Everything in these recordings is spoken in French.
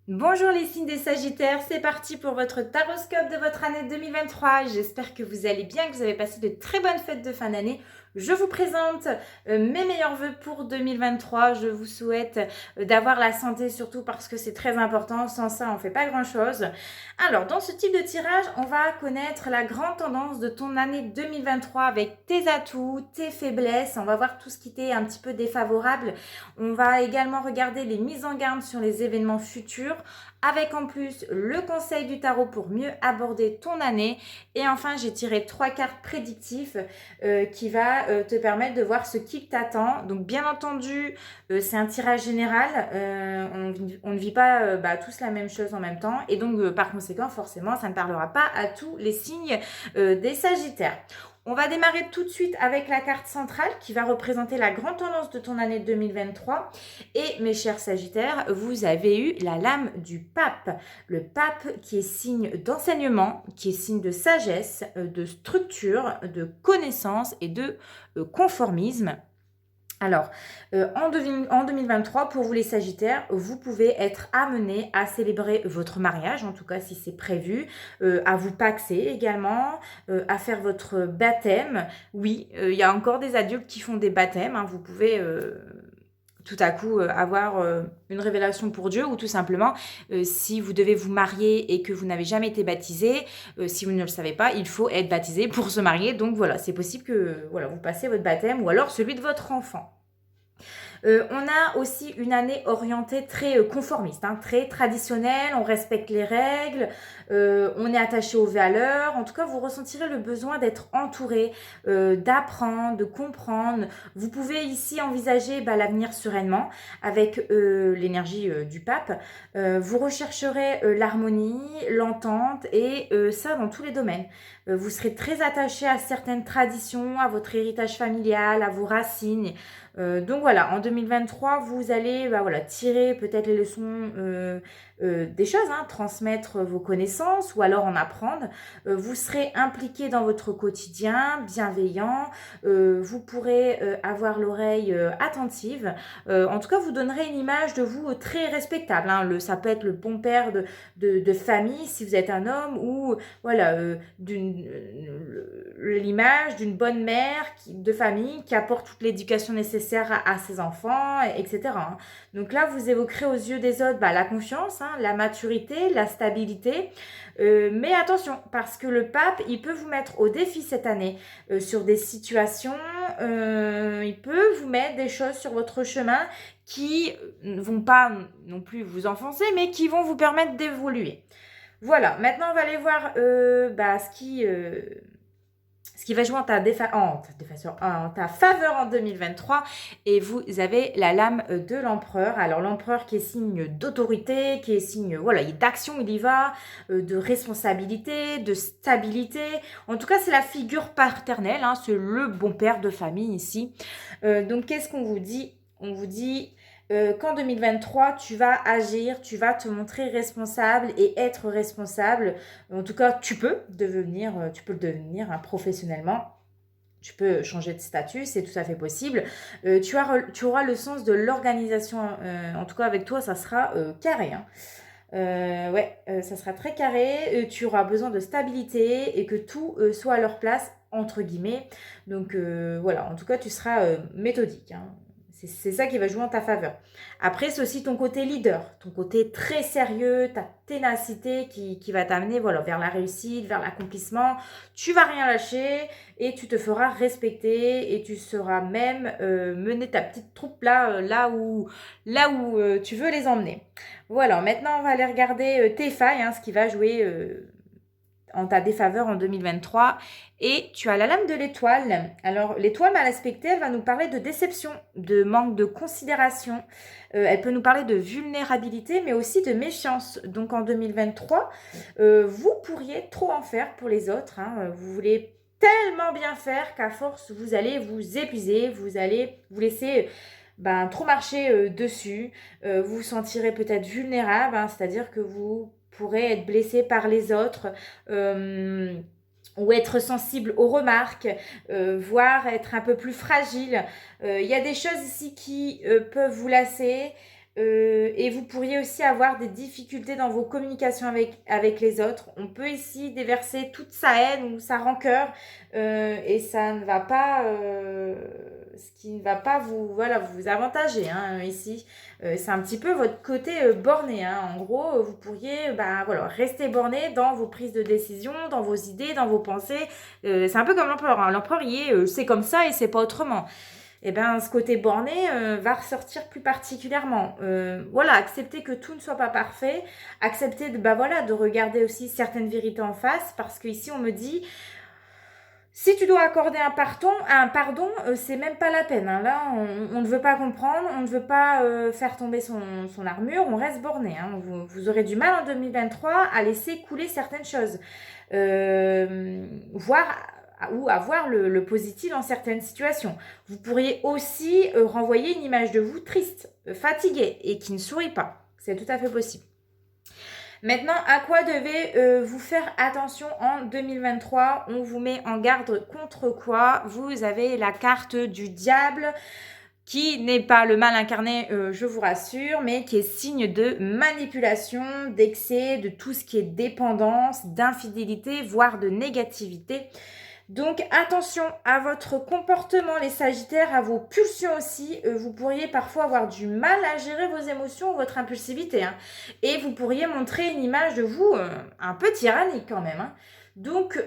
Bonjour les signes des Sagittaires, c'est parti pour votre taroscope de votre année 2023. J'espère que vous allez bien, que vous avez passé de très bonnes fêtes de fin d'année. Je vous présente mes meilleurs vœux pour 2023. Je vous souhaite d'avoir la santé surtout parce que c'est très important. Sans ça, on ne fait pas grand-chose. Alors, dans ce type de tirage, on va connaître la grande tendance de ton année 2023 avec tes atouts, tes faiblesses. On va voir tout ce qui t'est un petit peu défavorable. On va également regarder les mises en garde sur les événements futurs avec en plus le conseil du tarot pour mieux aborder ton année. Et enfin, j'ai tiré 3 cartes prédictifs qui va te permettre de voir ce qui t'attend. Donc, bien entendu, c'est un tirage général. On ne vit pas tous la même chose en même temps. Et donc, par conséquent, forcément, ça ne parlera pas à tous les signes des Sagittaires. On va démarrer tout de suite avec la carte centrale qui va représenter la grande tendance de ton année 2023. Et mes chers Sagittaires, vous avez eu la lame du pape. Le pape qui est signe d'enseignement, qui est signe de sagesse, de structure, de connaissance et de conformisme. Alors, en 2023, pour vous les Sagittaires, vous pouvez être amenés à célébrer votre mariage, en tout cas si c'est prévu, à vous paxer également, à faire votre baptême. Oui, il y a encore des adultes qui font des baptêmes, hein, vous pouvez tout à coup avoir une révélation pour Dieu ou tout simplement si vous devez vous marier et que vous n'avez jamais été baptisé, si vous ne le savez pas, il faut être baptisé pour se marier. Donc voilà, c'est possible que voilà, vous passez votre baptême ou alors celui de votre enfant. On a aussi une année orientée très conformiste, hein, très traditionnelle, on respecte les règles, on est attaché aux valeurs. En tout cas, vous ressentirez le besoin d'être entouré, d'apprendre, de comprendre. Vous pouvez ici envisager l'avenir sereinement avec l'énergie du pape. Vous rechercherez l'harmonie, l'entente et ça dans tous les domaines. Vous serez très attaché à certaines traditions, à votre héritage familial, à vos racines. Donc voilà, en 2023, vous allez tirer peut-être les leçons des choses, hein, transmettre vos connaissances ou alors en apprendre. Vous serez impliqué dans votre quotidien, bienveillant. Vous pourrez avoir l'oreille attentive. En tout cas, vous donnerez une image de vous très respectable, hein. Ça peut être le bon père de famille si vous êtes un homme ou voilà, l'image d'une bonne mère de famille qui apporte toute l'éducation nécessaire à ses enfants, etc., hein. Donc là, vous évoquerez aux yeux des autres la confiance, hein, la maturité, la stabilité. Mais attention, parce que le pape, il peut vous mettre au défi cette année sur des situations, il peut vous mettre des choses sur votre chemin qui ne vont pas non plus vous enfoncer, mais qui vont vous permettre d'évoluer. Voilà, maintenant on va aller voir ce qui va jouer en ta faveur en 2023. Et vous avez la lame de l'empereur. Alors l'empereur qui est signe d'autorité, qui est signe d'action, il y va, de responsabilité, de stabilité. En tout cas, c'est la figure paternelle, hein, c'est le bon père de famille ici. Donc qu'est-ce qu'on vous dit? On vous dit qu'en 2023, tu vas agir, tu vas te montrer responsable et être responsable. En tout cas, tu peux le devenir, hein, professionnellement. Tu peux changer de statut, c'est tout à fait possible. Tu auras le sens de l'organisation. En tout cas, avec toi, ça sera carré, hein. Ça sera très carré. Tu auras besoin de stabilité et que tout soit à leur place, entre guillemets. Donc voilà, en tout cas, tu seras méthodique, hein. C'est ça qui va jouer en ta faveur. Après, c'est aussi ton côté leader, ton côté très sérieux, ta ténacité qui va t'amener vers la réussite, vers l'accomplissement. Tu vas rien lâcher et tu te feras respecter et tu sauras même mener ta petite troupe là où tu veux les emmener. Voilà, maintenant on va aller regarder tes failles, hein, ce qui va jouer en ta défaveur en 2023. Et tu as la lame de l'étoile. Alors, l'étoile mal aspectée, elle va nous parler de déception, de manque de considération. Elle peut nous parler de vulnérabilité, mais aussi de méfiance. Donc, en 2023, vous pourriez trop en faire pour les autres, hein. Vous voulez tellement bien faire qu'à force, vous allez vous épuiser, vous allez vous laisser trop marcher dessus. Vous vous sentirez peut-être vulnérable, hein, c'est-à-dire que vous pourrez être blessé par les autres ou être sensible aux remarques, voire être un peu plus fragile. Il y a des choses ici qui peuvent vous lasser. Et vous pourriez aussi avoir des difficultés dans vos communications avec les autres. On peut ici déverser toute sa haine ou sa rancœur et ça ne va pas, ce qui ne va pas vous avantager ici. C'est un petit peu votre côté borné. En gros, vous pourriez rester borné dans vos prises de décision, dans vos idées, dans vos pensées. C'est un peu comme l'empereur. L'empereur, c'est comme ça et c'est pas autrement. Eh bien, ce côté borné va ressortir plus particulièrement. Accepter que tout ne soit pas parfait, accepter de regarder aussi certaines vérités en face, parce qu'ici, on me dit, si tu dois accorder un pardon, c'est même pas la peine. Là, on ne veut pas comprendre, on ne veut pas faire tomber son armure, on reste borné. Vous aurez du mal en 2023 à laisser couler certaines choses. Ou avoir le positif dans certaines situations. Vous pourriez aussi renvoyer une image de vous triste, fatiguée et qui ne sourit pas. C'est tout à fait possible. Maintenant, à quoi devez-vous faire attention en 2023 ? On vous met en garde contre quoi ? Vous avez la carte du diable qui n'est pas le mal incarné, je vous rassure, mais qui est signe de manipulation, d'excès, de tout ce qui est dépendance, d'infidélité, voire de négativité. Donc attention à votre comportement les Sagittaires, à vos pulsions aussi. Vous pourriez parfois avoir du mal à gérer vos émotions, votre impulsivité. Et vous pourriez montrer une image de vous un peu tyrannique quand même. Donc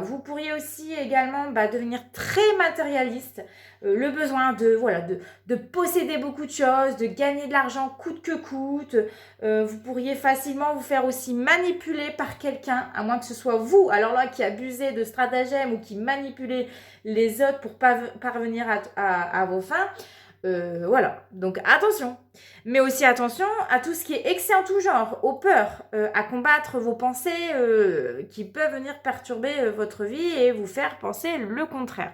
vous pourriez aussi également devenir très matérialiste, le besoin de posséder beaucoup de choses, de gagner de l'argent coûte que coûte. Vous pourriez facilement vous faire aussi manipuler par quelqu'un, à moins que ce soit vous, alors là, qui abusez de stratagèmes ou qui manipulez les autres pour parvenir à vos fins. Donc attention. Mais aussi attention à tout ce qui est excès en tout genre, aux peurs, à combattre vos pensées qui peuvent venir perturber votre vie et vous faire penser le contraire.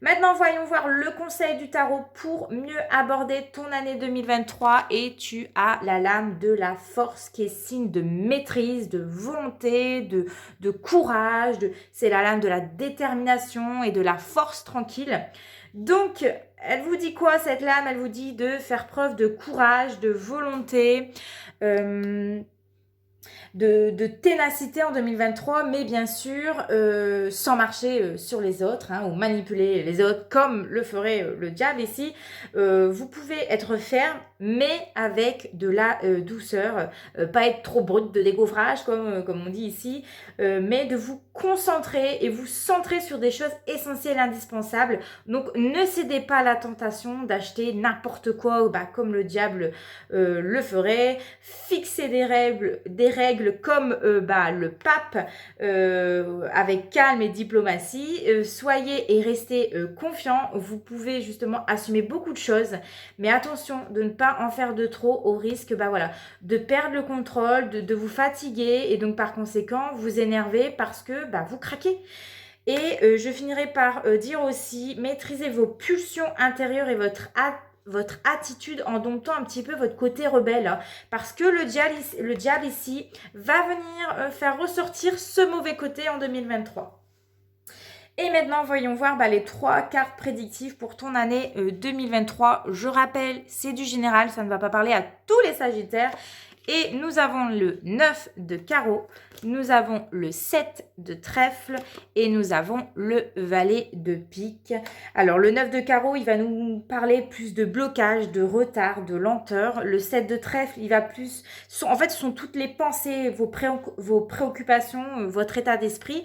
Maintenant, voyons voir le conseil du tarot pour mieux aborder ton année 2023 et tu as la lame de la force qui est signe de maîtrise, de volonté, de courage, c'est la lame de la détermination et de la force tranquille. Donc, elle vous dit quoi cette lame ? Elle vous dit de faire preuve de courage, de volonté, de ténacité en 2023, mais bien sûr sans marcher sur les autres ou manipuler les autres comme le ferait le diable ici. Vous pouvez être ferme, mais avec de la douceur, pas être trop brute de décoffrage comme on dit ici, mais de vous concentrer et vous centrer sur des choses essentielles, indispensables. Donc ne cédez pas à la tentation d'acheter n'importe quoi comme le diable le ferait. Fixez des règles comme le pape avec calme et diplomatie. Soyez et restez confiants. Vous pouvez justement assumer beaucoup de choses, mais attention de ne pas en faire de trop au risque de perdre le contrôle, de vous fatiguer et donc par conséquent vous énerver parce que vous craquez. Et je finirai par dire aussi, maîtrisez vos pulsions intérieures et votre attitude en domptant un petit peu votre côté rebelle, parce que le diable ici va venir faire ressortir ce mauvais côté en 2023. Et maintenant, voyons voir les 3 cartes prédictives pour ton année 2023. Je rappelle, c'est du général, ça ne va pas parler à tous les Sagittaires. Et nous avons le 9 de carreau, nous avons le 7 de trèfle et nous avons le valet de pique. Alors le 9 de carreau, il va nous parler plus de blocage, de retard, de lenteur. Le 7 de trèfle, il va plus... ce sont toutes les pensées, vos préoccupations, votre état d'esprit.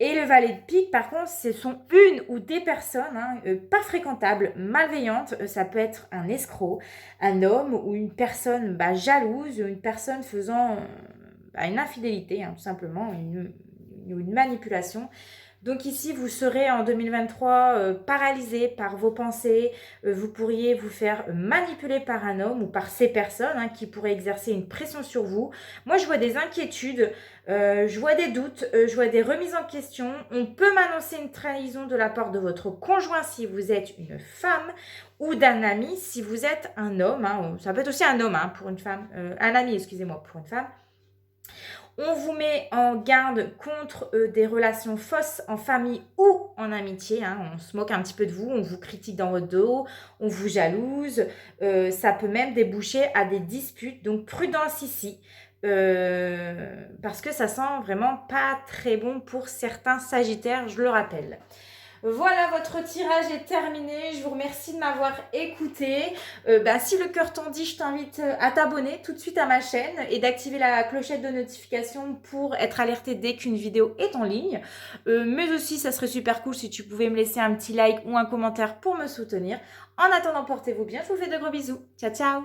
Et le valet de pique, par contre, ce sont une ou des personnes pas fréquentables, malveillantes. Ça peut être un escroc, un homme ou une personne jalouse, une personne faisant une infidélité, tout simplement, une manipulation. Donc ici, vous serez en 2023 paralysé par vos pensées. Vous pourriez vous faire manipuler par un homme ou par ces personnes qui pourraient exercer une pression sur vous. Moi, je vois des inquiétudes, je vois des doutes, je vois des remises en question. On peut m'annoncer une trahison de la part de votre conjoint si vous êtes une femme ou d'un ami si vous êtes un homme. Ça peut être aussi un homme pour une femme, un ami, excusez-moi, pour une femme. On vous met en garde contre des relations fausses en famille ou en amitié, hein. On se moque un petit peu de vous, on vous critique dans votre dos, on vous jalouse. Ça peut même déboucher à des disputes, donc prudence ici. Parce que ça sent vraiment pas très bon pour certains sagittaires, je le rappelle. Voilà, votre tirage est terminé. Je vous remercie de m'avoir écouté. Si le cœur t'en dit, je t'invite à t'abonner tout de suite à ma chaîne et d'activer la clochette de notification pour être alerté dès qu'une vidéo est en ligne. Mais aussi, ça serait super cool si tu pouvais me laisser un petit like ou un commentaire pour me soutenir. En attendant, portez-vous bien. Je vous fais de gros bisous. Ciao, ciao!